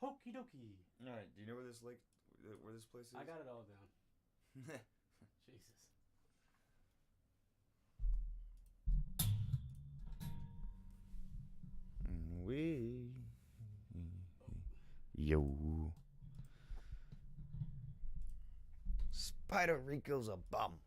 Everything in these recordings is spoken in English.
Okie dokie. All right. Do you know where this place is? I got it all down. Jesus. Yo. Spider Rico's a bum.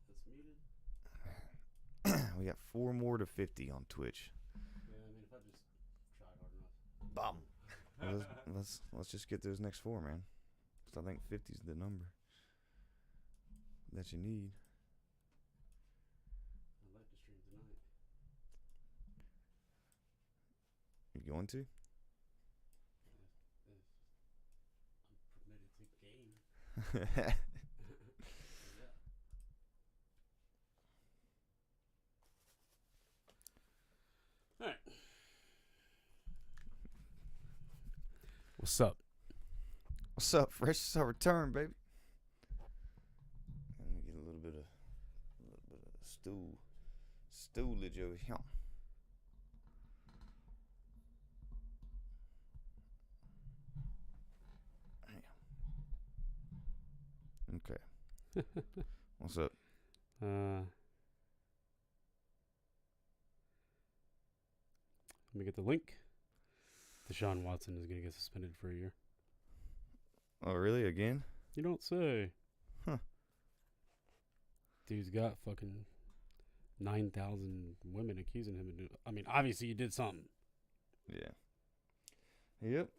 That's muted. We got 4 more to 50 on Twitch. Yeah, I mean, if I just try hard enough. Bum. Let's just get those next 4, man. 'Cause I think 50 is the number that you need. I'd like to stream tonight. You going to? If I'm permitted to game. Yeah. All right. What's up? What's up? Fresh is our return, baby. Let me get a little bit of stoolage over here. Okay. What's up? Let me get the link. Deshaun Watson is going to get suspended for a year. Oh, really? Again? You don't say. Huh. Dude's got fucking 9,000 women accusing him of doing. I mean, obviously, he did something. Yeah. Yep.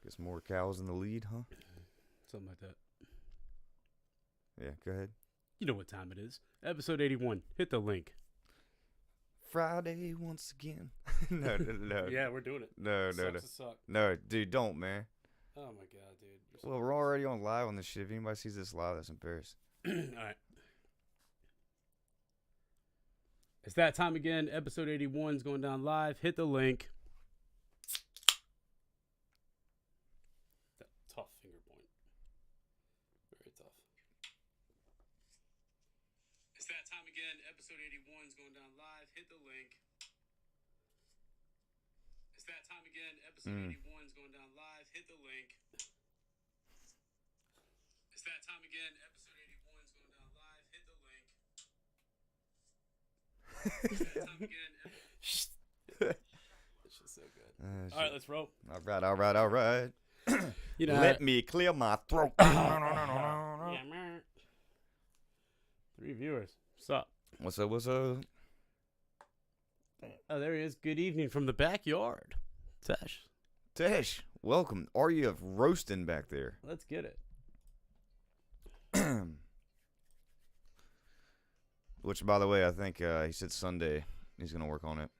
Guess more cows in the lead, huh? Something like that. Yeah, go ahead. You know what time it is. Episode 81. Hit the link. Friday once again. No. Yeah, we're doing it. No. Sucks to suck. No, dude, don't, man. Oh, my God, dude. You're so Well, we're already on live on this shit. If anybody sees this live, that's embarrassing. All right. It's that time again. Episode 81 is going down live. Hit the link. That tough finger point. Very tough. It's that time again. Episode 81 is going down live. Hit the link. It's that time again. Episode 81 is going down live. Hit the link. It's that time again. Episode 81 is going down live. Hit the link. It's that time again. This shit's so good. All right, let's roll. All right. You know, Let me clear my throat. 3 viewers. What's up? What's up? Oh, there he is. Good evening from the backyard. Tash, Welcome. Are you roasting back there? let's get it. Which, by the way, I think he said Sunday he's going to work on it.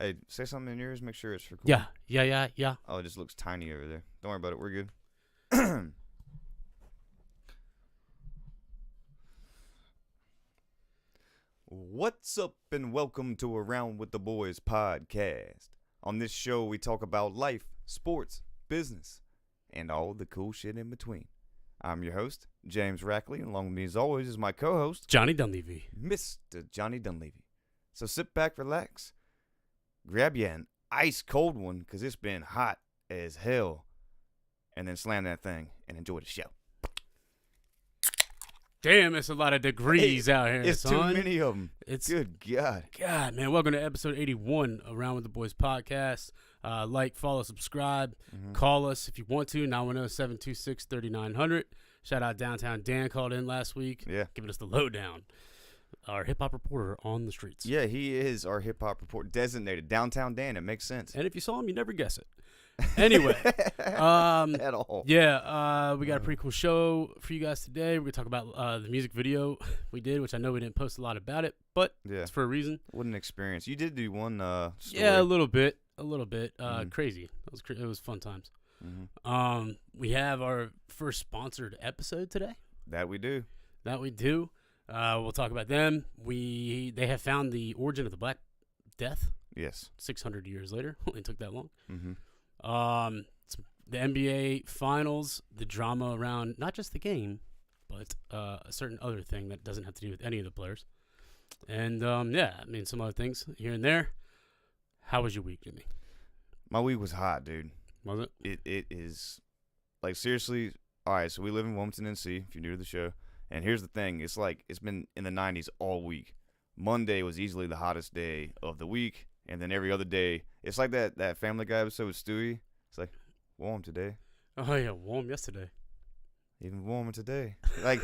Hey, say something in yours. Make sure it's recorded. Yeah. Oh, it just looks tiny over there. Don't worry about it. We're good. What's up and welcome to Around with the Boys podcast. On this show, we talk about life, sports, business, and all the cool shit in between. I'm your host, James Rackley, and along with me as always is my co-host, Johnny Dunleavy. Mr. Johnny Dunleavy. So sit back, relax, grab you an ice cold one, because it's been hot as hell, and then slam that thing and enjoy the show. Damn, it's a lot of degrees out here, It's son. too many of them. It's Good God. God, man. Welcome to episode 81 Around with the Boys podcast. Like, follow, subscribe. Call us if you want to. 910-726-3900. Shout out Downtown Dan, called in last week. Yeah. Giving us the lowdown. Our hip-hop reporter on the streets. Yeah, he is our hip-hop report designated. Downtown Dan, it makes sense. And if you saw him, you never guess it. Anyway, at all. Yeah, we got a pretty cool show for you guys today. We're gonna talk about the music video we did, which I know we didn't post a lot about it, but it's for a reason. What an experience! You did do one. Story. Yeah, a little bit. Crazy. It was fun times. We have our first sponsored episode today. That we do. We'll talk about them. They have found the origin of the Black Death. Yes. 600 years later. It took that long. The NBA Finals, the drama around not just the game, but a certain other thing that doesn't have to do with any of the players. And, some other things here and there. How was your week, Jimmy? My week was hot, dude. Was it? It is, like, seriously. All right, so we live in Wilmington, NC, if you're new to the show. And here's the thing. It's like it's been in the 90s all week. Monday was easily the hottest day of the week. And then every other day, it's like that Family Guy episode with Stewie. It's like, warm today. Oh, yeah, warm yesterday. Even warmer today. Like,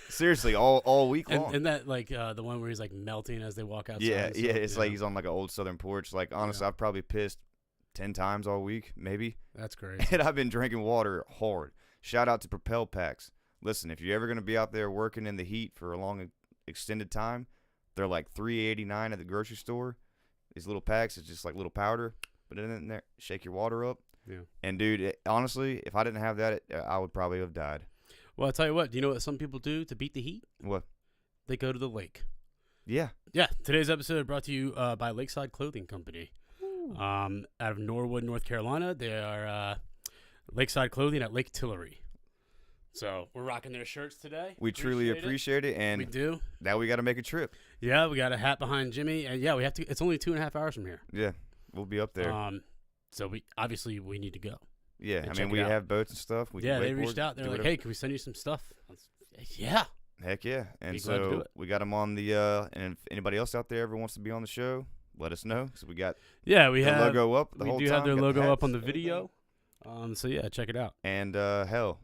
seriously, all week long. And that, like, the one where he's, like, melting as they walk outside. Yeah, it's like he's on, like, an old southern porch. Like, honestly, I've probably pissed 10 times all week, maybe. That's crazy. And I've been drinking water hard. Shout out to Propel Packs. Listen, if you're ever going to be out there working in the heat for a long, extended time, they're like $3.89 at the grocery store. These little packs, it's just like little powder. Put it in there, shake your water up. Yeah. And, dude, honestly, if I didn't have that, I would probably have died. Well, I'll tell you what. Do you know what some people do to beat the heat? What? They go to the lake. Yeah. Yeah. Today's episode brought to you by Lakeside Clothing Company. Out of Norwood, North Carolina. They are Lakeside Clothing at Lake Tillery. So we're rocking their shirts today. We truly appreciate it. And we do. Now we got to make a trip. Yeah, we got a hat behind Jimmy. And yeah, we have to. It's only 2.5 hours from here. Yeah, we'll be up there. So we need to go. Yeah, I mean, we have boats and stuff. They reached out. They're like, hey, can we send you some stuff? Yeah. Heck yeah. And so we got them on the, and if anybody else out there ever wants to be on the show, let us know. So we got we have logo up the whole time. We do have their logo up on the video. So yeah, check it out. And hell,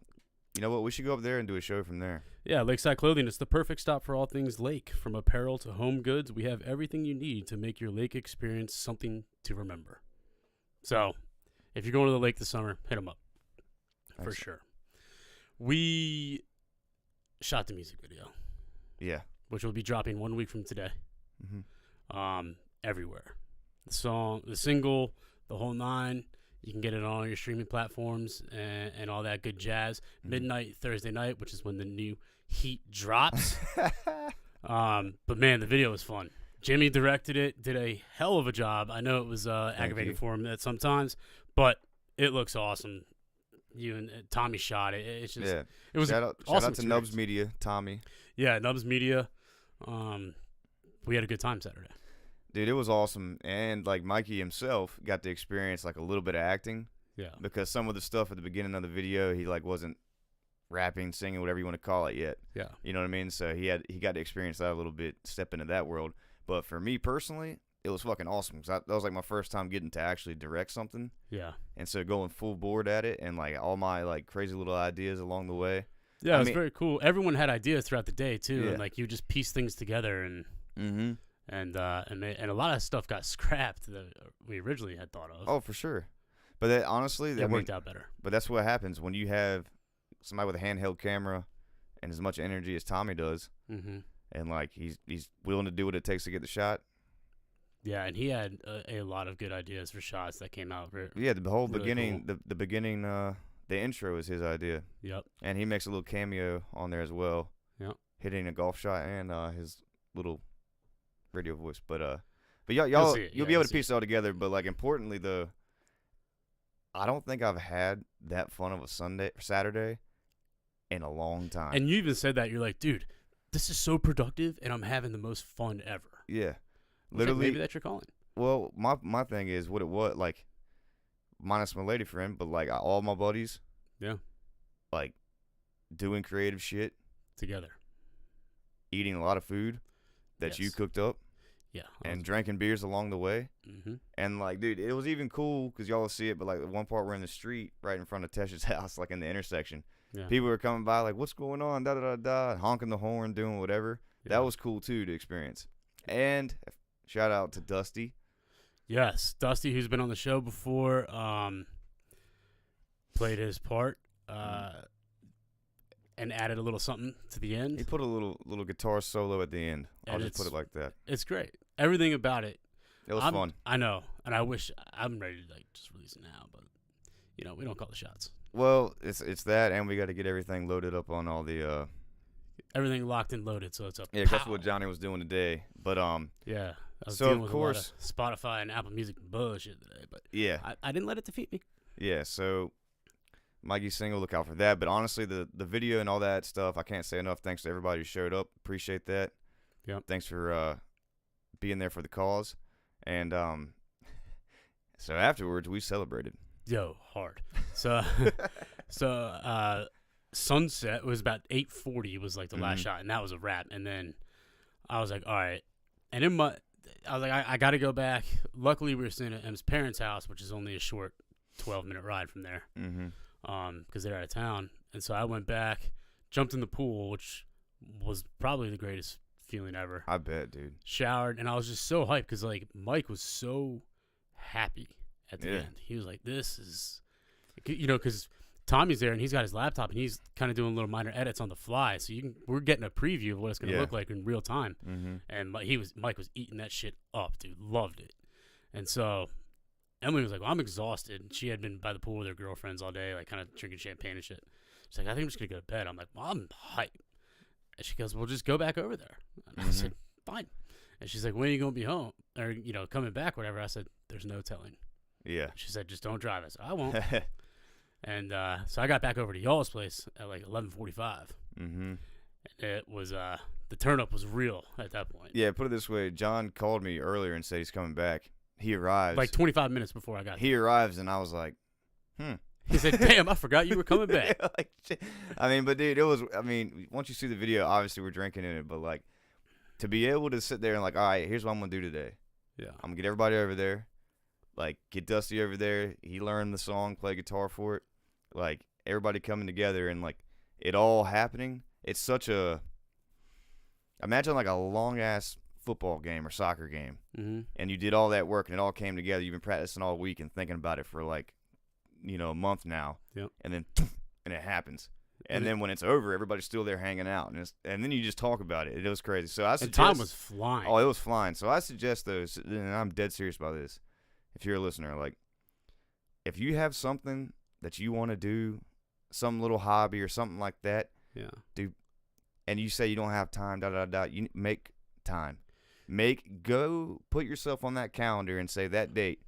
you know what? We should go up there and do a show from there. Yeah, Lakeside Clothing. It's the perfect stop for all things lake. From apparel to home goods, we have everything you need to make your lake experience something to remember. So if you're going to the lake this summer, hit them up. For sure. We shot the music video. Yeah. Which will be dropping 1 week from today. Everywhere. The song, the single, the whole nine. You can get it on all your streaming platforms and all that good jazz. Midnight Thursday night, which is when the new heat drops. But man, the video was fun. Jimmy directed it, did a hell of a job. I know it was aggravating for him at sometimes, but it looks awesome. You and Tommy shot it. It's just it was shout out to Nubs Media, Tommy. Yeah, Nubs Media. We had a good time Saturday. Dude, it was awesome. And like Mikey himself got to experience like a little bit of acting. Yeah. Because some of the stuff at the beginning of the video, he like wasn't rapping, singing, whatever you want to call it yet. Yeah. You know what I mean? So he got to experience that a little bit, step into that world. But for me personally, it was fucking awesome because that was like my first time getting to actually direct something. Yeah. And so going full board at it and like all my like crazy little ideas along the way. Yeah, it was very cool. Everyone had ideas throughout the day too, yeah. And like you just piece things together and and a lot of stuff got scrapped that we originally had thought of. Oh, for sure. But that, honestly, it worked out better. But that's what happens when you have somebody with a handheld camera and as much energy as Tommy does, and like he's willing to do what it takes to get the shot. Yeah, and he had a lot of good ideas for shots that came out. Yeah, the whole really beginning, cool. the beginning, the intro is his idea. Yep. And he makes a little cameo on there as well. Yep. Hitting a golf shot and his little radio voice, but you'll be able to piece it all together. But like importantly, though, I don't think I've had that fun of a Saturday in a long time. And you even said that you're like, dude, this is so productive, and I'm having the most fun ever. Yeah, literally. Maybe that's your calling. Well, my thing is what it was like, minus my lady friend, but like all my buddies. Yeah. Like doing creative shit together, eating a lot of food that you cooked up. Yeah. And drinking beers along the way. And, like, dude, it was even cool because y'all will see it, but, like, the one part we're in the street right in front of Tesh's house, like, in the intersection. Yeah. People were coming by, like, what's going on, da-da-da-da, honking the horn, doing whatever. Yeah. That was cool, too, to experience. And shout out to Dusty. Yes, Dusty, who's been on the show before. played his part and added a little something to the end. He put a little guitar solo at the end. I'll just put it like that. It's great. Everything about it. It was fun. I know, and I wish I'm ready to just release it now, but we don't call the shots. Well, it's that, and we got to get everything loaded up on all the everything locked and loaded, so it's up. Yeah, that's what Johnny was doing today. But yeah. I was so dealing of with course, a lot of Spotify and Apple Music bullshit today, but yeah, I didn't let it defeat me. Yeah, so Mikey's single, look out for that. But honestly, the video and all that stuff, I can't say enough. Thanks to everybody who showed up. Appreciate that. Yep. Thanks for being there for the cause. And so afterwards, we celebrated. Yo, hard. So sunset was about 8:40 was like the last shot, and that was a wrap. And then I was like, all right. And I was like, I got to go back. Luckily, we were staying at M's parents' house, which is only a short 12-minute ride from there, because they're out of town. And so I went back, jumped in the pool, which was probably the greatest feeling ever. I bet, dude. Showered, and I was just so hyped because like Mike was so happy at the end. He was like, "This is," because Tommy's there and he's got his laptop and he's kind of doing little minor edits on the fly, so we're getting a preview of what it's going to look like in real time. And Mike was eating that shit up, dude. Loved it. And so Emily was like, "Well, I'm exhausted." And she had been by the pool with her girlfriends all day, like kind of drinking champagne and shit. She's like, "I think I'm just gonna go to bed." I'm like, "Well, I'm hyped." And she goes, "Well, just go back over there." And I said, "Fine." And she's like, "When are you gonna be home or coming back, whatever?" I said, "There's no telling." Yeah. She said, "Just don't drive." I said, "I won't." And so I got back over to y'all's place at like 11:45. It was the turn up was real at that point. Yeah, put it this way: John called me earlier and said he's coming back. He arrives like 25 minutes before I got He arrives, and I was like, He said, "Damn, I forgot you were coming back." Yeah, like, I mean, but dude, it was. I mean, once you see the video, obviously we're drinking in it, but like to be able to sit there and like, all right, here's what I'm gonna do today. Yeah, I'm gonna get everybody over there, like get Dusty over there. He learned the song, play guitar for it. Like everybody coming together and like it all happening. It's such a imagine like a long ass football game or soccer game, and you did all that work and it all came together. You've been practicing all week and thinking about it for like a month now. Yep. And then it happens. And then when it's over, everybody's still there hanging out, and then you just talk about it. It was crazy. So I suggest, and time was flying. Oh, it was flying. So I suggest those, and I'm dead serious about this. If you're a listener, like if you have something that you want to do, some little hobby or something like that, do, and you say you don't have time, you make time. Go put yourself on that calendar and say that date,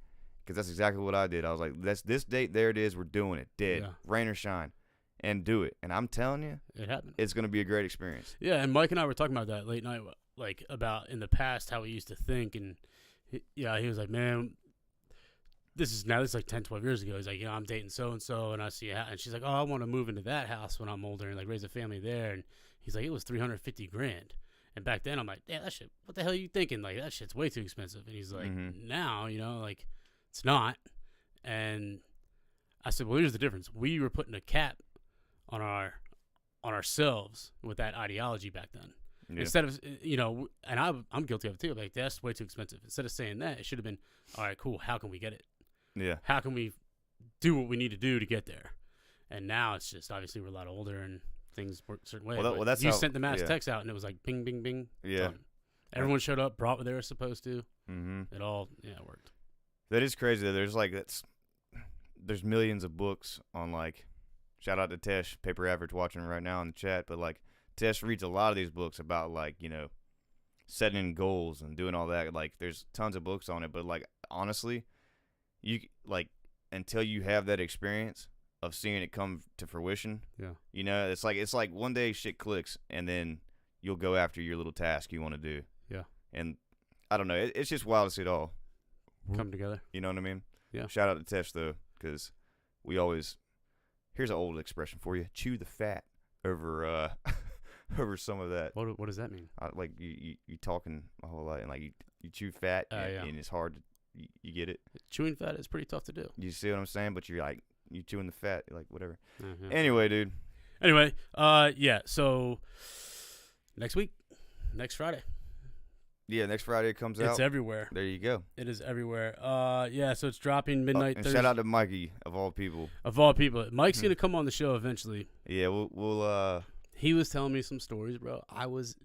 because that's exactly what I did. I was like, that's this date, there it is, we're doing it, rain or shine, and do it. And I'm telling you, it happened. It's going to be a great experience. Yeah, and Mike and I were talking about that late night, like about in the past how we used to think, and he was like, man, this is like 10, 12 years ago. He's like, I'm dating so-and-so, and I see a house. And she's like, oh, I want to move into that house when I'm older and like raise a family there. And he's like, it was $350,000. And back then I'm like, yeah, that shit, what the hell are you thinking? Like, that shit's way too expensive. And he's like, now, like, it's not. And I said, well, here's the difference. We were putting a cap on ourselves with that ideology back then. Yeah. Instead of, and I'm guilty of it too. Like, that's way too expensive. Instead of saying that, it should have been, all right, cool. How can we get it? Yeah. How can we do what we need to do to get there? And now it's just, obviously we're a lot older and things work a certain way. Well, that's you sent the mass text out and it was like bing, bing, bing. Yeah. Done. Everyone showed up, brought what they were supposed to. It all, worked. That is crazy. There's millions of books on, like, shout out to Tesh, Paper Average, watching right now in the chat, but like Tesh reads a lot of these books about like, setting goals and doing all that. Like there's tons of books on it, but like honestly, you like until you have that experience of seeing it come to fruition, it's like one day shit clicks and then you'll go after your little task you want to do. Yeah. And I don't know, it's just wild to see it all come together. You know what I mean? Yeah. Shout out to Tesh though, because we always, here's an old expression for you: chew the fat over over some of that. What does that mean? Like you talking a whole lot and like you chew fat and it's hard to, you get it. Chewing fat is pretty tough to do. You see what I'm saying? But you're like you chewing the fat, like whatever. Anyway, dude. So next week, next Friday, Yeah, next Friday it comes out. It's everywhere. There you go. It is everywhere. Yeah, so it's dropping midnight and Thursday. shout out to Mikey, of all people. Of all people. Mike's going to come on the show eventually. Yeah, we'll He was telling me some stories, bro. I was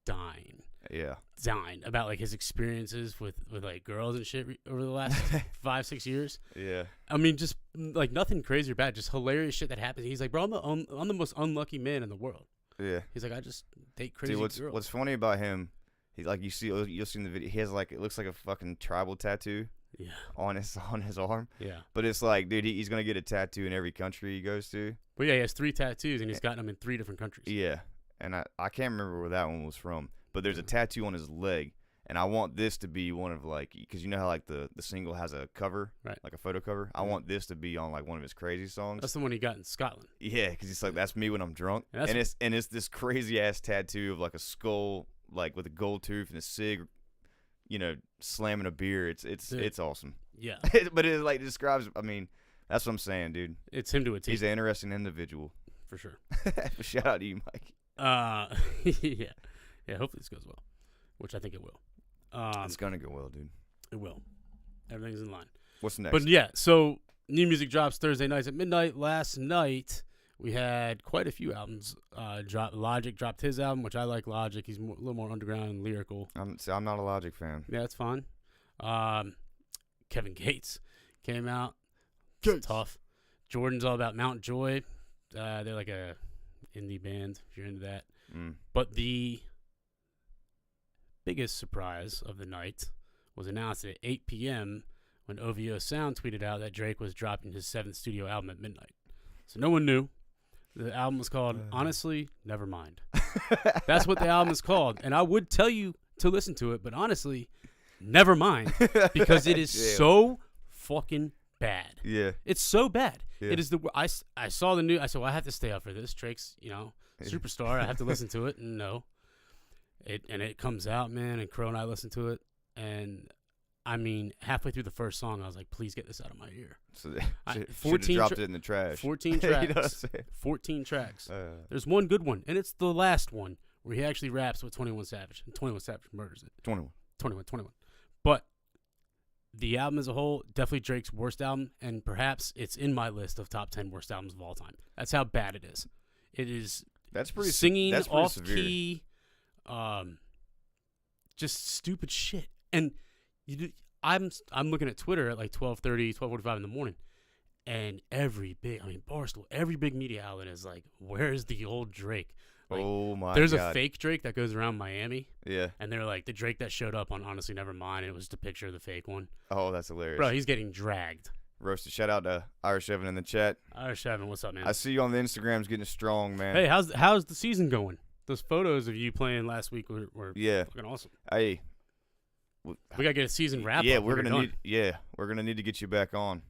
dying. Yeah. Dying about, like, his experiences with like, girls and shit over the last 5-6 years. Yeah. I mean, just, like, nothing crazy or bad. Just hilarious shit that happens. He's like, bro, I'm the most unlucky man in the world. Yeah. He's like, I just date crazy girls. What's funny about him, he, like, you'll see in the video, he has, like, it looks like a fucking tribal tattoo. Yeah. On his arm. Yeah. But it's like, dude, he's going to get a tattoo in every country he goes to. But, yeah, he has 3 tattoos, and he's gotten them in 3 different countries. Yeah. And I can't remember where that one was from. But there's a tattoo on his leg. And I want this to be one of, like, because you know how, like, the single has a cover? Right. Like a photo cover? I want this to be on, like, one of his crazy songs. That's the one he got in Scotland. Yeah, because he's like, that's me when I'm drunk. And it's this crazy-ass tattoo of, like, a skull, like, with a gold tooth and a cig, you know, slamming a beer. It's awesome. Yeah. But it, like, describes, I mean, that's what I'm saying, dude. It's him to a T. He's an interesting individual. For sure. Shout out to you, Mike. Yeah. Yeah, hopefully this goes well, which I think it will. It's going to go well, dude. It will. Everything's in line. What's next? But, yeah, so new music drops Thursday nights at midnight. Last night, we had quite a few albums drop. Logic dropped his album, which I like Logic. He's a little more underground and lyrical. I'm not a Logic fan. Yeah, it's fine. Kevin Gates came out. It's tough. Jordan's all about Mount Joy. They're like a indie band, if you're into that. But the biggest surprise of the night was announced at 8 p.m. when OVO Sound tweeted out that Drake was dropping his 7th studio album at midnight. So no one knew. The album was called Honestly, Nevermind. That's what the album is called. And I would tell you to listen to it, but honestly, never mind. Because it is so fucking bad. Yeah. It's so bad. Yeah. It is I saw the news. I said, well, I have to stay up for this. Drake's, superstar. I have to listen to it. And no. It comes out, man, and Crow and I listened to it. And I mean, halfway through the first song, I was like, please get this out of my ear. So they 14 dropped it in the trash. 14 tracks. You know what I'm saying? 14 tracks. There's one good one, and it's the last one where he actually raps with 21 Savage, and 21 Savage murders it. 21. But the album as a whole, definitely Drake's worst album, and perhaps it's in my list of top 10 worst albums of all time. That's how bad it is. It is singing off key, just stupid shit. And I'm looking at Twitter at like 12:30, 12:45 in the morning, and every big media outlet is like, "Where's the old Drake?" Like, oh my! There's God. a fake Drake that goes around Miami. Yeah. And they're like, the Drake that showed up on Honestly Nevermind, and it was the picture of the fake one. Oh, that's hilarious, bro. He's getting dragged. Roasted. Shout out to Irish Evan in the chat. Irish Evan, what's up, man? I see you on the Instagrams getting strong, man. Hey, how's the season going? Those photos of you playing last week were fucking awesome. Hey. We gotta get a season wrap. Yeah, we're gonna need to get you back on.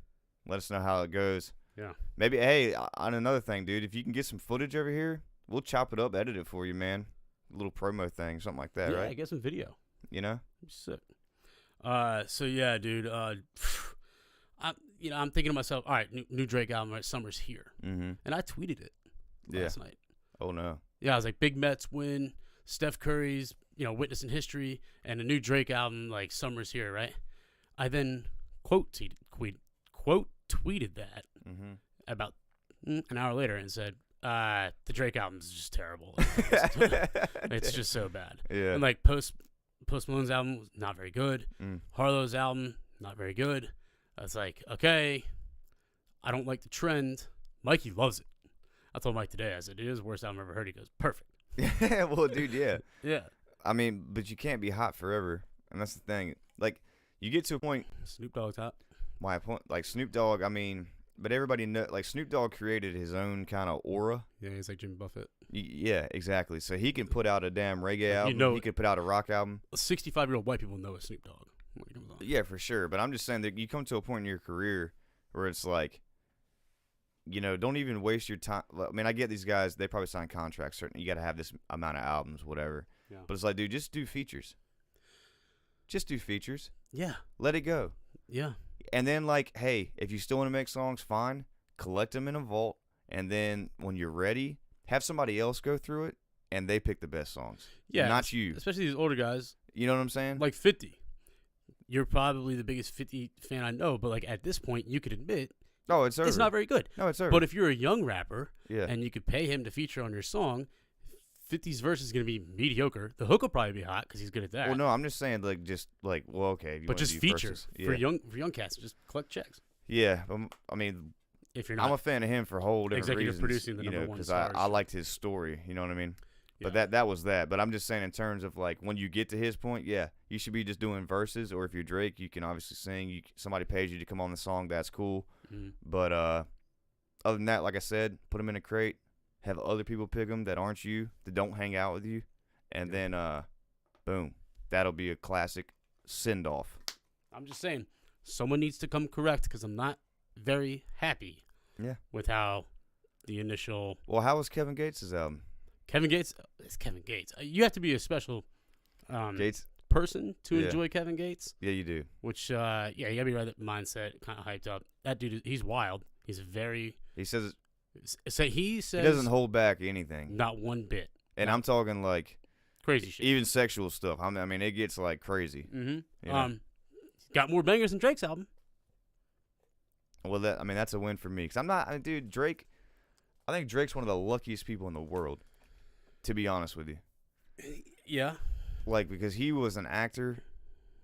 Let us know how it goes. Yeah. Maybe on another thing, dude, if you can get some footage over here, we'll chop it up, edit it for you, man. A little promo thing, something like that, right? Yeah, get some video. You know? Sick. So yeah, dude. I'm thinking to myself, all right, new Drake album, right? Summer's here, and I tweeted it last night. Oh no. Yeah, I was like, big Mets win. Steph Curry's, witness in history, and a new Drake album, like, summer's here, right? I then quote tweeted that about an hour later and said, the Drake album's just terrible. It's just so bad. Yeah. And, like, Post Malone's album was not very good. Harlow's album, not very good. I was like, okay, I don't like the trend. Mikey loves it. I told Mike today, I said, it is the worst album I've ever heard. He goes, perfect. Yeah, well, dude, yeah. Yeah. I mean, but you can't be hot forever, and that's the thing. Like, you get to a point. Snoop Dogg's hot. My point, like Snoop Dogg. I mean, but everybody know, like Snoop Dogg created his own kind of aura. Yeah, he's like Jimmy Buffett. Yeah, exactly. So he can put out a damn reggae album. He could put out a rock album. 65-year-old white people know it's Snoop Dogg when he comes on. Yeah, for sure. But I'm just saying that you come to a point in your career where it's like, don't even waste your time. I mean, I get these guys, they probably sign contracts. Certainly, you got to have this amount of albums, whatever. Yeah. But it's like, dude, just do features. Just do features. Yeah. Let it go. Yeah. And then, like, hey, if you still want to make songs, fine. Collect them in a vault. And then when you're ready, have somebody else go through it, and they pick the best songs. Yeah. Not you. Especially these older guys. You know what I'm saying? Like 50. You're probably the biggest 50 fan I know, but like at this point, you could admit No, it's over. it's not very good. No, it's over. But if you're a young rapper yeah. and you could pay him to feature on your song, 50's verse is going to be mediocre. The hook will probably be hot because he's good at that. Well, no, I'm just saying, like, well, okay. You but wanna just do feature verses. for young cats. Just collect checks. Yeah, I mean, If you're not I'm a fan of him for a whole different executive reasons, producing the number one because stars. I liked his story. You know what I mean? Yeah. But that was that. But I'm just saying in terms of like when you get to his point, yeah, you should be just doing verses. Or if you're Drake, you can obviously sing. Somebody pays you to come on the song. That's cool. Mhm. But other than that, like I said, put him in a crate. Have other people pick him that aren't you, that don't hang out with you, and then boom, that'll be a classic send off. I'm just saying, someone needs to come correct because I'm not very happy with how the initial. Well, how was Kevin Gates' album? Kevin Gates? It's Kevin Gates. You have to be a special Gates person to enjoy Kevin Gates. Yeah, you do. Which, you gotta be right at mindset, kind of hyped up. That dude, he's wild. He's very. He says. He says He doesn't hold back anything. Not one bit. And I'm talking like crazy shit. Even sexual stuff. I mean, it gets like crazy. Mm-hmm. You know? Got more bangers than Drake's album. Well, that's a win for me. Because dude, Drake, I think Drake's one of the luckiest people in the world, to be honest with you. Yeah. Like, because he was an actor,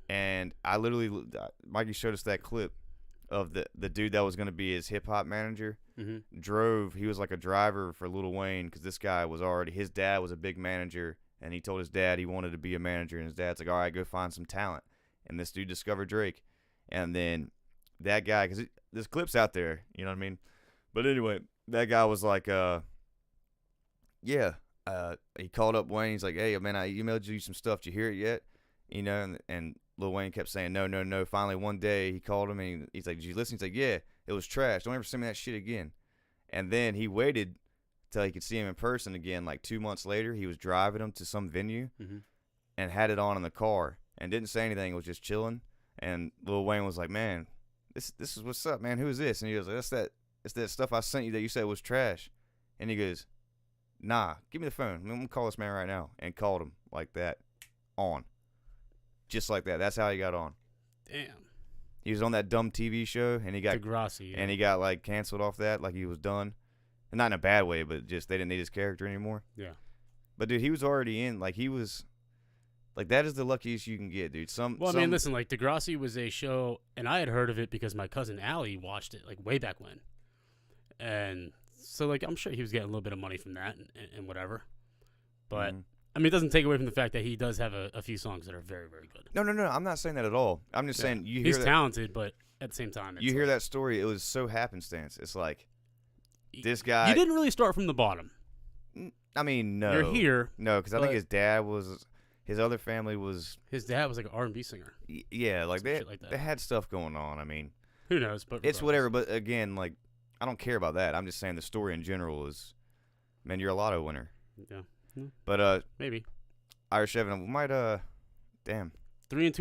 and I literally, Mikey showed us that clip of the dude that was going to be his hip-hop manager. Mm-hmm. He was like a driver for Lil Wayne, because this guy was his dad was a big manager, and he told his dad he wanted to be a manager, and his dad's like, all right, go find some talent. And this dude discovered Drake. And then that guy, because this clip's out there, you know what I mean? But anyway, that guy was like, he called up Wayne. He's like, hey, man, I emailed you some stuff. Did you hear it yet? You know, and Lil Wayne kept saying, no. Finally, one day, he called him, and he's like, did you listen? He's like, yeah, it was trash. Don't ever send me that shit again. And then he waited till he could see him in person again. Like 2 months later, he was driving him to some venue and had it on in the car and didn't say anything. It was just chilling. And Lil Wayne was like, man, this is what's up, man. Who is this? And he goes, it's that stuff I sent you that you said was trash. And he goes, nah, give me the phone. I'm going to call this man right now. And called him like that on. Just like that. That's how he got on. Damn. He was on that dumb TV show, and he got Degrassi, and he got like canceled off that, like he was done. And not in a bad way, but just they didn't need his character anymore. Yeah. But dude, he was already in. Like he was, like that is the luckiest you can get, dude. I mean, listen, like Degrassi was a show, and I had heard of it because my cousin Allie watched it like way back when, and so like I'm sure he was getting a little bit of money from that and whatever. But I mean, it doesn't take away from the fact that he does have a few songs that are very, very good. No. I'm not saying that at all. I'm just saying he's talented, but at the same time, you hear that story. It was so happenstance. It's like this guy. You didn't really start from the bottom. I mean, no. You're here. No, because I think his dad was. His other family was. His dad was like an R&B singer. Yeah, like they had stuff going on. I mean, who knows? But it's whatever. But again, like I don't care about that. I'm just saying the story in general is, man, you're a lotto winner. Yeah. But maybe Irish Evan, we might 3-2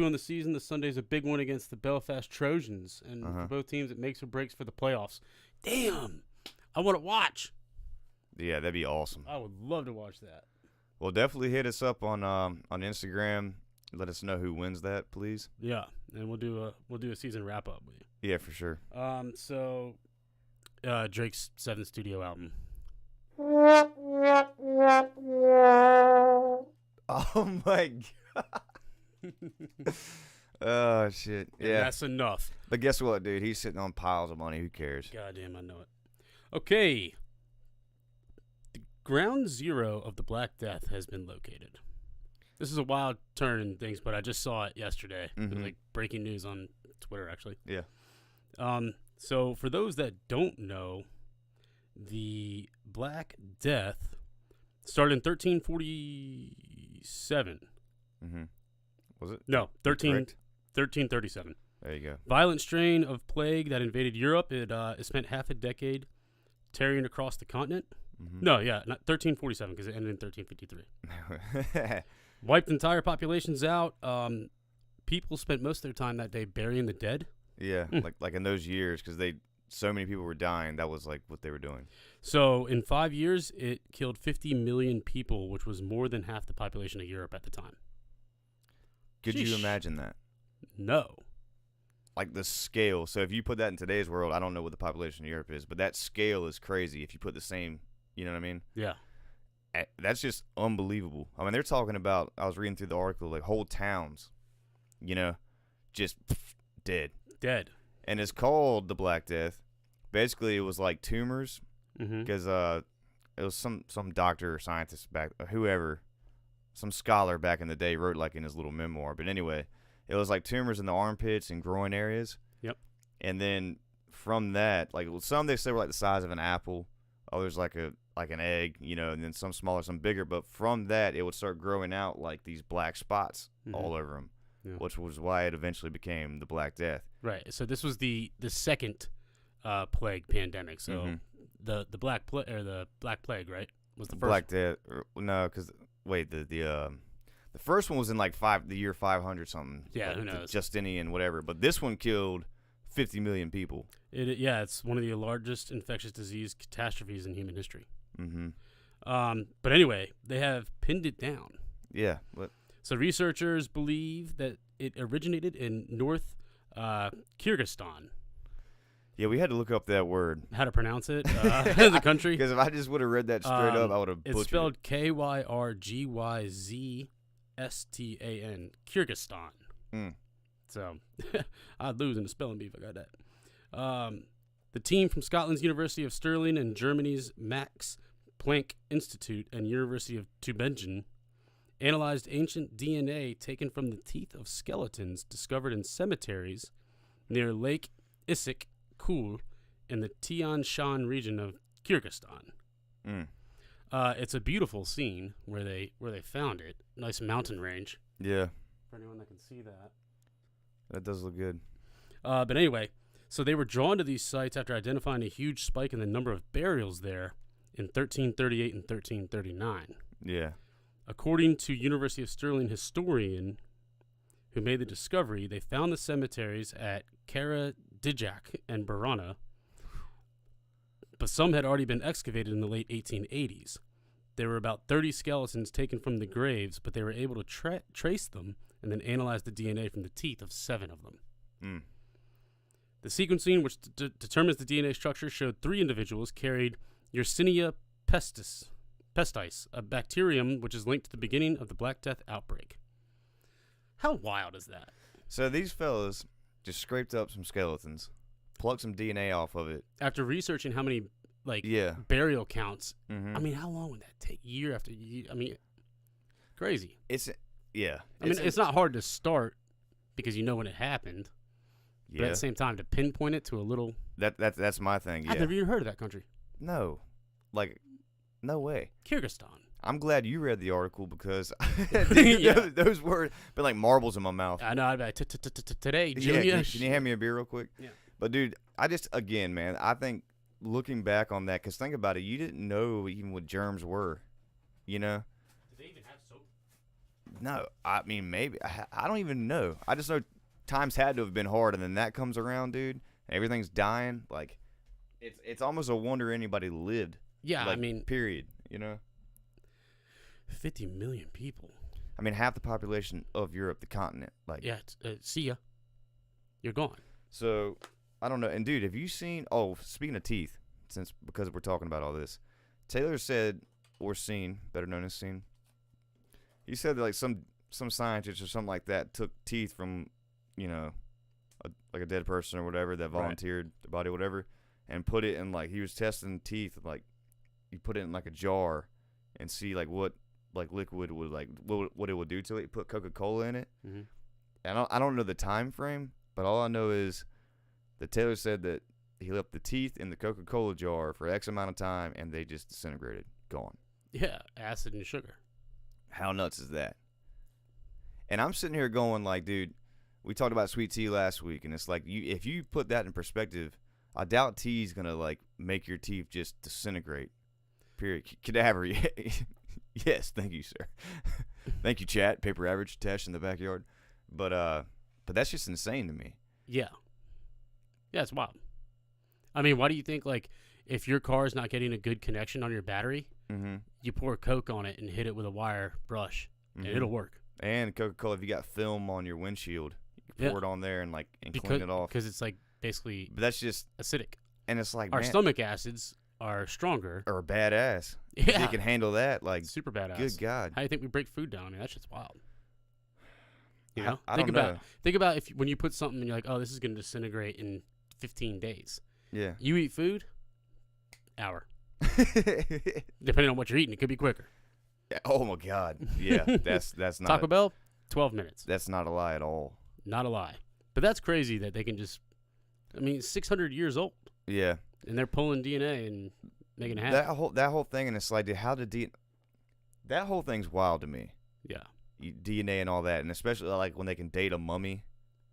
on the season. The Sunday's a big one against the Belfast Trojans, and for both teams, it makes or breaks for the playoffs. Damn, I want to watch. Yeah, that'd be awesome. I would love to watch that. Well, definitely hit us up on Instagram. Let us know who wins that, please. Yeah, and we'll do a season wrap up with you. Yeah, for sure. So Drake's 7th studio album. Oh my god. Oh shit. Yeah. That's enough. But guess what, dude? He's sitting on piles of money. Who cares? Goddamn, I know it. Okay. The ground zero of the Black Death has been located. This is a wild turn in things, but I just saw it yesterday. It was like breaking news on Twitter, actually. Yeah. So for those that don't know, the Black Death started in 1347. Was it? No, 1337. There you go. Violent strain of plague that invaded Europe. It spent half a decade tearing across the continent. No, yeah, not 1347 because it ended in 1353. Wiped entire populations out. People spent most of their time that day burying the dead. Yeah, like in those years because so many people were dying. That was like what they were doing. So in 5 years, it killed 50 million people, which was more than half the population of Europe at the time. Could you imagine that? No. Like the scale. So if you put that in today's world, I don't know what the population of Europe is, but that scale is crazy. If you put the same, you know what I mean? Yeah. That's just unbelievable. I mean, they're talking about, I was reading through the article, like whole towns, you know, just dead. Dead. And it's called the Black Death. Basically, it was like tumors because it was some doctor or scientist back, whoever, some scholar back in the day wrote like in his little memoir. But anyway, it was like tumors in the armpits and groin areas. Yep. And then from that, like some they say were like the size of an apple. Others like an egg, you know, and then some smaller, some bigger. But from that, it would start growing out like these black spots all over them, which was why it eventually became the Black Death. Right. So this was the second plague pandemic. So the Black Plague, right, was the first. Black Death. No, because wait, the first one was in like the year 500 something. Yeah, like who knows? Justinian, whatever. But this one killed 50 million people. It's one of the largest infectious disease catastrophes in human history. Mm-hmm. But anyway, they have pinned it down. Yeah. What? So researchers believe that it originated in North Kyrgyzstan. Yeah, we had to look up that word. How to pronounce it? The country. Because if I just would have read that straight up, I would have butchered it. It's spelled Kyrgyzstan. Kyrgyzstan. So I'd lose in the spelling bee if I got that. The team from Scotland's University of Stirling and Germany's Max Planck Institute and University of Tübingen analyzed ancient DNA taken from the teeth of skeletons discovered in cemeteries near Lake Issyk Kul in the Tian Shan region of Kyrgyzstan. It's a beautiful scene where they found it. Nice mountain range. Yeah. For anyone that can see that. That does look good. But anyway, so they were drawn to these sites after identifying a huge spike in the number of burials there in 1338 and 1339. Yeah. According to University of Stirling historian who made the discovery, they found the cemeteries at Karadijak and Barana, but some had already been excavated in the late 1880s. There were about 30 skeletons taken from the graves, but they were able to trace them and then analyze the DNA from the teeth of 7 of them. The sequencing, which determines the DNA structure, showed 3 individuals carried Yersinia pestis, a bacterium which is linked to the beginning of the Black Death outbreak. How wild is that? So these fellas just scraped up some skeletons, plucked some DNA off of it. After researching how many burial counts, I mean, how long would that take? Year after year? I mean, crazy. It's not hard to start because you know when it happened. Yeah. But at the same time, to pinpoint it to a little... That's my thing, yeah. I've never even heard of that country. No. Like, no way. Kyrgyzstan. I'm glad you read the article because Yeah. those words been like marbles in my mouth. I know. I'd be like, today, Yeah, Junior. can you hand me a beer real quick? Yeah. But, dude, again, man, I think looking back on that, because think about it, you didn't know even what germs were, you know? Did they even have soap? No. I mean, maybe. I don't even know. I just know times had to have been hard, and then that comes around, dude, and everything's dying. Like, it's almost a wonder anybody lived. Yeah, like, I mean... Period, you know? 50 million people. I mean, half the population of Europe, the continent. Like, yeah, see ya. You're gone. So, I don't know. And, dude, have you seen... Oh, speaking of teeth, because we're talking about all this, Taylor said, or seen, better known as seen, he said that, like, some scientist or something like that took teeth from, you know, like a dead person or whatever that volunteered their body or whatever, and put it in, like, he was testing teeth, like, he put it in, like, a jar and see, like, what, like, liquid would, like, what it would do to it. He put Coca-Cola in it. Mm-hmm. And I don't know the time frame, but all I know is that Taylor said that he left the teeth in the Coca-Cola jar for X amount of time, and they just disintegrated. Gone. Yeah, acid and sugar. How nuts is that? And I'm sitting here going, like, dude, we talked about sweet tea last week, and it's like, if you put that in perspective, I doubt tea's going to, like, make your teeth just disintegrate. Period. Cadaver. Yes, thank you, sir. Thank you, chat. Paper average, Tesh in the backyard. But that's just insane to me. Yeah. Yeah, it's wild. I mean, why do you think, like, if your car is not getting a good connection on your battery, you pour Coke on it and hit it with a wire brush, and it'll work. And Coca-Cola, if you got film on your windshield, you can pour it on there and clean it off. Because it's like basically But that's just acidic. And it's like our stomach acids are stronger. Or badass. Yeah. You can handle that. Like super badass. Good God. How do you think we break food down? I mean, that shit's wild. You know? I don't know. Think about when you put something and you're like, oh, this is going to disintegrate in 15 days. Yeah. You eat food, hour. Depending on what you're eating, it could be quicker. Yeah, oh my God. Yeah, that's not Taco Bell, 12 minutes. That's not a lie at all. Not a lie. But that's crazy that they can just, 600 years old. Yeah. And they're pulling DNA and making it happen. That whole thing, and it's like, dude, that whole thing's wild to me. Yeah. DNA and all that, and especially like when they can date a mummy.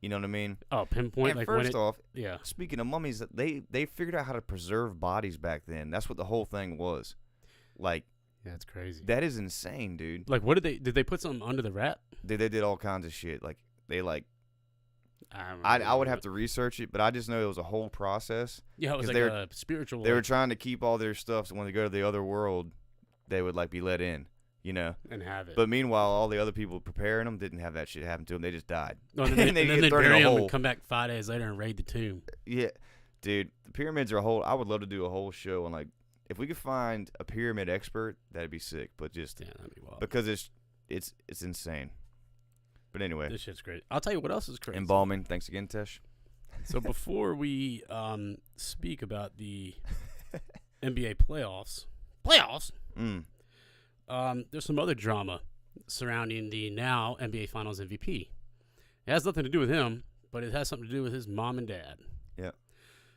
You know what I mean? Oh, pinpoint. And first off, yeah. Speaking of mummies, they figured out how to preserve bodies back then. That's what the whole thing was. Like, yeah, that's crazy. That is insane, dude. Like, what did they put something under the wrap? They did all kinds of shit. Like they I would have to research it, but I just know it was a whole process. Yeah, it was like a spiritual. They were trying to keep all their stuff so when they go to the other world, they would be let in. You know, and have it. But meanwhile, all the other people preparing them didn't have that shit happen to them. They just died. No, and then they bury them and come back 5 days later and raid the tomb. Yeah, dude, the pyramids are a whole. I would love to do a whole show on if we could find a pyramid expert, that'd be sick. But just that'd be wild because it's insane. But anyway, this shit's great. I'll tell you what else is crazy. Embalming. Thanks again, Tesh. So before we speak about the NBA playoffs. There's some other drama surrounding the now NBA Finals MVP. It has nothing to do with him, but it has something to do with his mom and dad. Yeah.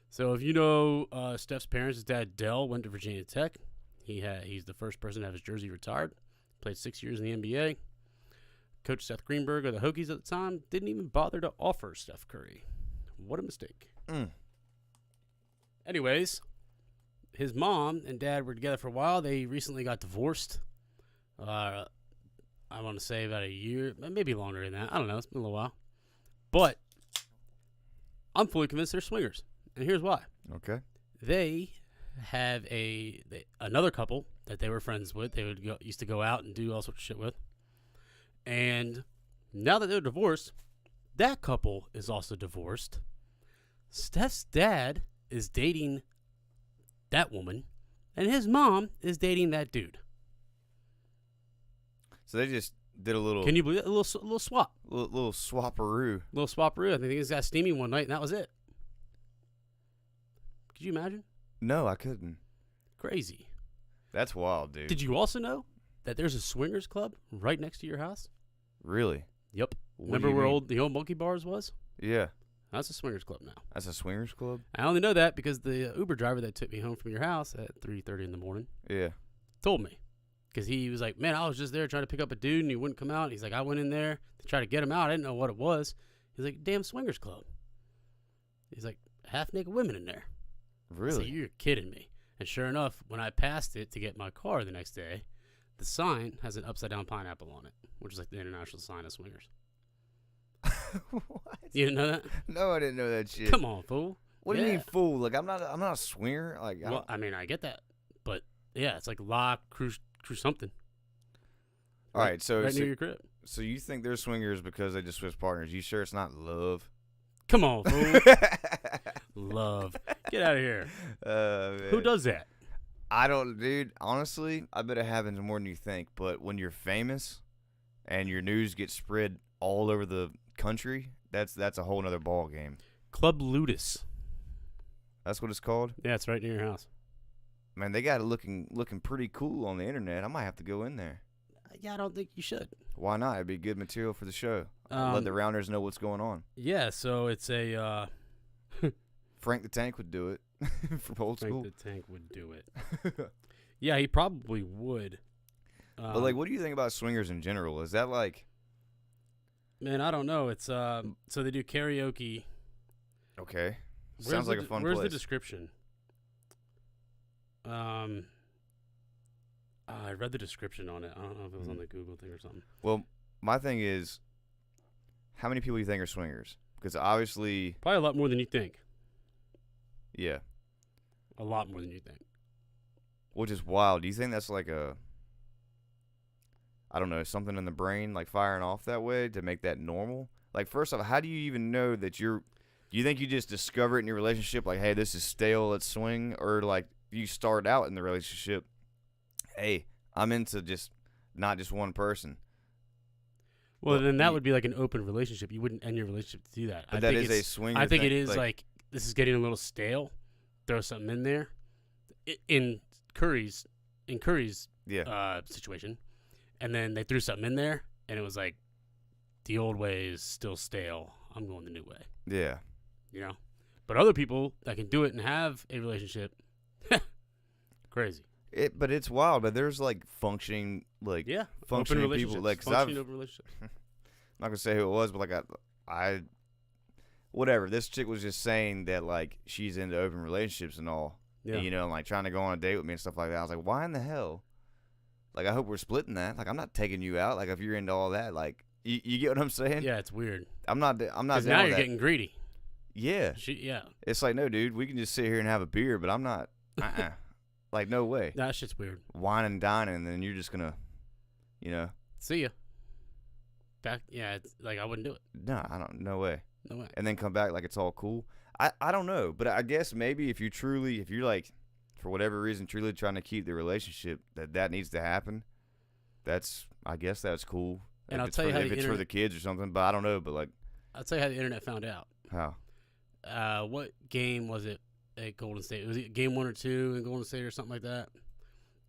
So if you know Steph's parents, his dad Dell went to Virginia Tech. He's the first person to have his jersey retired. Played 6 years in the NBA. Coach Seth Greenberg of the Hokies at the time didn't even bother to offer Steph Curry. What a mistake. Anyways, his mom and dad were together for a while. They recently got divorced. I want to say about a year, maybe longer than that. I don't know. It's been a little while. But I'm fully convinced they're swingers. And here's why. Okay. They have another couple that they were friends with. They used to go out and do all sorts of shit with. And now that they're divorced, that couple is also divorced. Steph's dad is dating that woman, and his mom is dating that dude. So they just did a little. Can you believe it? A little swap. Little swapperoo. Little swapperoo. I think he just got steamy one night, and that was it. Could you imagine? No, I couldn't. Crazy. That's wild, dude. Did you also know that there's a swingers club right next to your house? Really? Yep. Remember where the old Monkey Bars was? Yeah. That's a swingers club now. That's a swingers club? I only know that because the Uber driver that took me home from your house at 3:30 in the morning told me. Because he was like, man, I was just there trying to pick up a dude and he wouldn't come out. He's like, I went in there to try to get him out. I didn't know what it was. He's like, damn swingers club. He's like, half naked women in there. Really? I said, you're kidding me. And sure enough, when I passed it to get my car the next day, the sign has an upside down pineapple on it, which is like the international sign of swingers. What? You didn't know that? No, I didn't know that shit. Come on, fool. What do you mean, fool? Like I'm not a swinger. Like, I get that, but yeah, it's like La Cruz something. All right, so right near your crib. So you think they're swingers because they just switch partners? You sure it's not love? Come on, fool. Love. Get out of here. Who does that? I don't, dude. Honestly, I bet it happens more than you think. But when you're famous and your news gets spread all over the country, that's a whole nother ball game. Club Ludus. That's what it's called? Yeah, it's right near your house. Man, they got it looking pretty cool on the internet. I might have to go in there. Yeah, I don't think you should. Why not? It'd be good material for the show. Let the rounders know what's going on. Yeah, so it's a... Frank the Tank would do it from old school. Frank the Tank would do it. Yeah, he probably would. But, what do you think about swingers in general? Is that like... Man, I don't know. It's so they do karaoke. Okay. Sounds like a fun place. Where's the description? I read the description on it. I don't know if it was on the Google thing or something. Well, my thing is, how many people do you think are swingers? Because obviously... Probably a lot more than you think. Yeah. A lot more than you think. Which is wild. Do you think that's like a... I don't know, something in the brain like firing off that way to make that normal? Like, first off, how do you even know that do you think you just discover it in your relationship, like, hey, this is stale, let's swing? Or, like, you start out in the relationship, hey, I'm into not just one person. Well, then that would be like an open relationship. You wouldn't end your relationship to do that. But that is a swinger I think thing. it is like, this is getting a little stale. Throw something in there. In Curry's situation. And then they threw something in there, and it was like, the old way is still stale. I'm going the new way. Yeah. You know? But other people that can do it and have a relationship, crazy. But it's wild. But there's like functioning open people. Like, functioning open relationships. I'm not gonna say who it was, but like I whatever. This chick was just saying that like she's into open relationships and all. Yeah. And, you know, like trying to go on a date with me and stuff like that. I was like, why in the hell? Like, I hope we're splitting that. Like, I'm not taking you out. Like, if you're into all that, like, you get what I'm saying? Yeah, it's weird. I'm not. Because now you're getting greedy. Yeah. Yeah. It's like, no, dude, we can just sit here and have a beer, but I'm not. Like, no way. That shit's weird. Wine and dining, and then you're just gonna, you know. See ya. It's like I wouldn't do it. No, I don't. No way. No way. And then come back like it's all cool. I don't know, but I guess maybe if you're like, for whatever reason, truly trying to keep the relationship, that needs to happen. I guess that's cool. And I'll tell you how if it's for the kids or something, but I don't know. But like, I'll tell you how the internet found out. How? What game was it at Golden State? Was it game 1 or 2 in Golden State or something like that?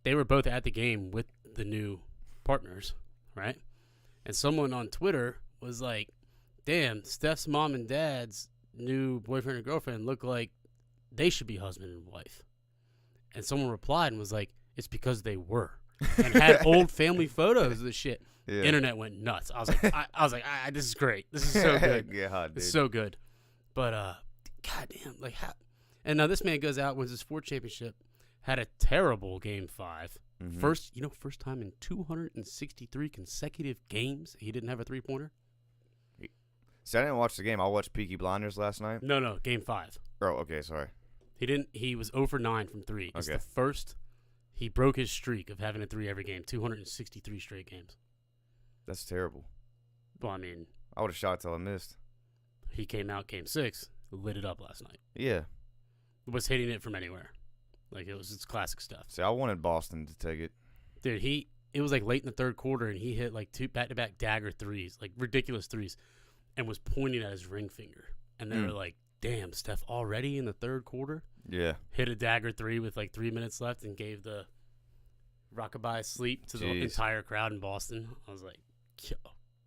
They were both at the game with the new partners, right? And someone on Twitter was like, "Damn, Steph's mom and dad's new boyfriend and girlfriend look like they should be husband and wife." And someone replied and was like, "It's because they were," and had old family photos of the shit. Yeah. Internet went nuts. I was like, this is great. This is so good. Yeah, dude. It's so good. But goddamn, like how? And now this man goes out, wins his 4th championship, had a terrible game 5. Mm-hmm. First time in 263 consecutive games he didn't have a 3-pointer. See, I didn't watch the game. I watched Peaky Blinders last night. No, game 5. Oh, okay, sorry. He didn't. He was 0 for 9 from 3. It's the first. He broke his streak of having a 3 every game. 263 straight games. That's terrible. Well, I mean, I would have shot till I missed. He came out game 6, lit it up last night. Yeah. Was hitting it from anywhere. Like, it's classic stuff. See, I wanted Boston to take it. Dude, it was like late in the 3rd quarter, and he hit like 2 back-to-back dagger 3s, like ridiculous 3s, and was pointing at his ring finger. And they were like, damn, Steph already in the 3rd quarter? Yeah. Hit a dagger 3 with like 3 minutes left and gave the rockabye sleep to the entire crowd in Boston. I was like,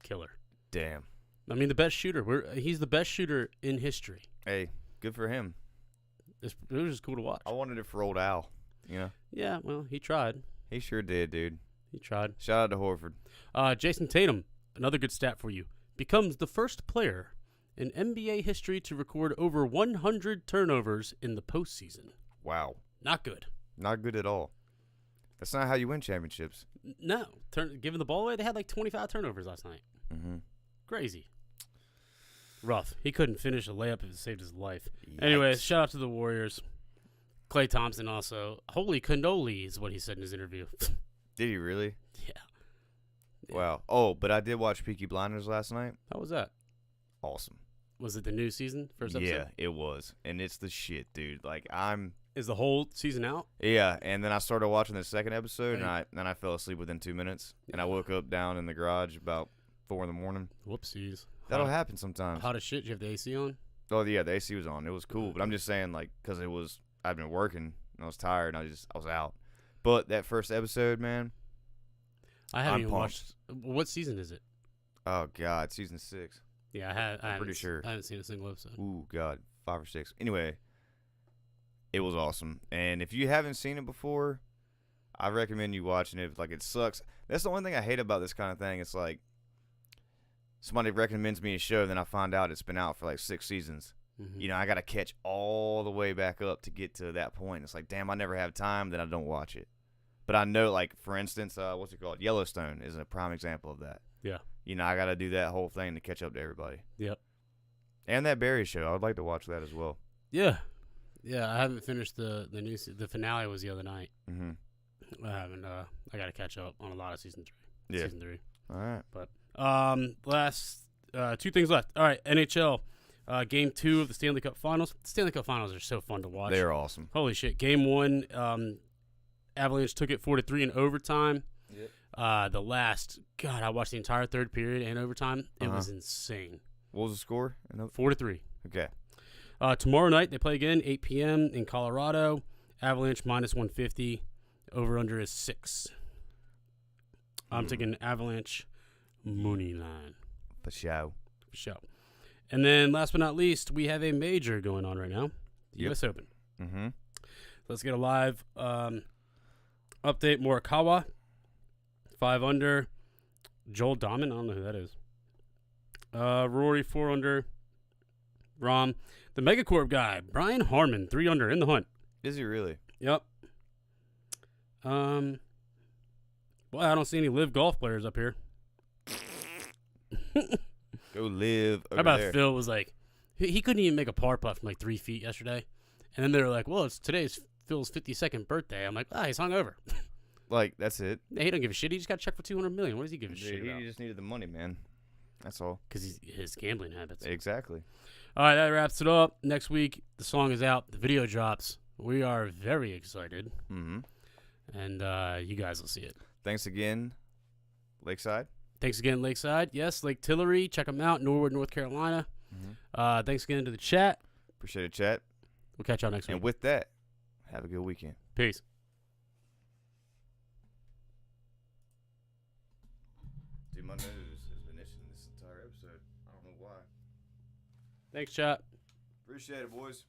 killer. Damn. I mean, the best shooter. He's the best shooter in history. Hey, good for him. It was just cool to watch. I wanted it for old Al, you know? Yeah, well, he tried. He sure did, dude. He tried. Shout out to Horford. Jason Tatum, another good stat for you, becomes the first player in NBA history to record over 100 turnovers in the postseason. Wow. Not good. Not good at all. That's not how you win championships. No. Giving the ball away, they had like 25 turnovers last night. Mm-hmm. Crazy. Rough. He couldn't finish a layup if it saved his life. Yikes. Anyway, shout out to the Warriors. Klay Thompson also. Holy cannoli is what he said in his interview. Did he really? Yeah. Wow. Oh, but I did watch Peaky Blinders last night. How was that? Awesome. Was it the new season? First episode? Yeah, it was. And it's the shit, dude. Like, Is the whole season out? Yeah, and then I started watching the 2nd episode, and then I fell asleep within 2 minutes. And I woke up down in the garage about 4 in the morning. Whoopsies. That'll happen sometimes. Hot as shit. Did you have the AC on? Oh, yeah, the AC was on. It was cool. But I'm just saying, like, because I'd been working, and I was tired, and I was out. But that first episode, man. I haven't even watched. What season is it? Oh, God, season 6. Yeah, I'm pretty sure. I haven't seen a single episode. Ooh, God, 5 or 6. Anyway, it was awesome. And if you haven't seen it before, I recommend you watching it. Like, it sucks. That's the only thing I hate about this kind of thing. It's like somebody recommends me a show, then I find out it's been out for like 6 seasons. Mm-hmm. You know, I got to catch all the way back up to get to that point. It's like, damn, I never have time, then I don't watch it. But I know, like, for instance, what's it called? Yellowstone is a prime example of that. Yeah. You know, I got to do that whole thing to catch up to everybody. Yep. And that Barry show. I would like to watch that as well. Yeah. Yeah, I haven't finished the new the finale was the other night. Mm-hmm. I haven't. I got to catch up on a lot of season 3. Season 3. All right. But last 2 things left. All right, NHL. Game 2 of the Stanley Cup Finals. The Stanley Cup Finals are so fun to watch. They're awesome. Holy shit. Game 1, Avalanche took it 4-3 in overtime. Yep. I watched the entire third period and overtime. It was insane. What was the score? 4-3. Okay. Tomorrow night, they play again, 8 p.m. in Colorado. Avalanche minus 150. Over-under is 6. I'm taking Avalanche money line. For sure. For sure. And then, last but not least, we have a major going on right now, the U.S. Open. Mm-hmm. Let's get a live update. Morikawa, 5 under. Joel Dahman, I don't know who that is. Rory, 4 under. Rahm. The Megacorp guy, Brian Harmon, 3 under in the hunt. Is he really? Yep. Well, I don't see any live golf players up here. Go live over How about there. Phil was like, he couldn't even make a par putt from like 3 feet yesterday. And then they were like, well, today's Phil's 52nd birthday. I'm like, he's hungover. Like, that's it. He don't give a shit. He just got checked for $200 million. What does he give a shit about? He just needed the money, man. That's all. Because his gambling habits. Exactly. All right, that wraps it up. Next week, the song is out. The video drops. We are very excited. Mm-hmm. And you guys will see it. Thanks again, Lakeside. Thanks again, Lakeside. Yes, Lake Tillery. Check them out. Norwood, North Carolina. Mm-hmm. Thanks again to the chat. Appreciate it, chat. We'll catch y'all next week. And with that, have a good weekend. Peace. Dude, my nose has been itching this entire episode. I don't know why. Thanks, chat. Appreciate it, boys.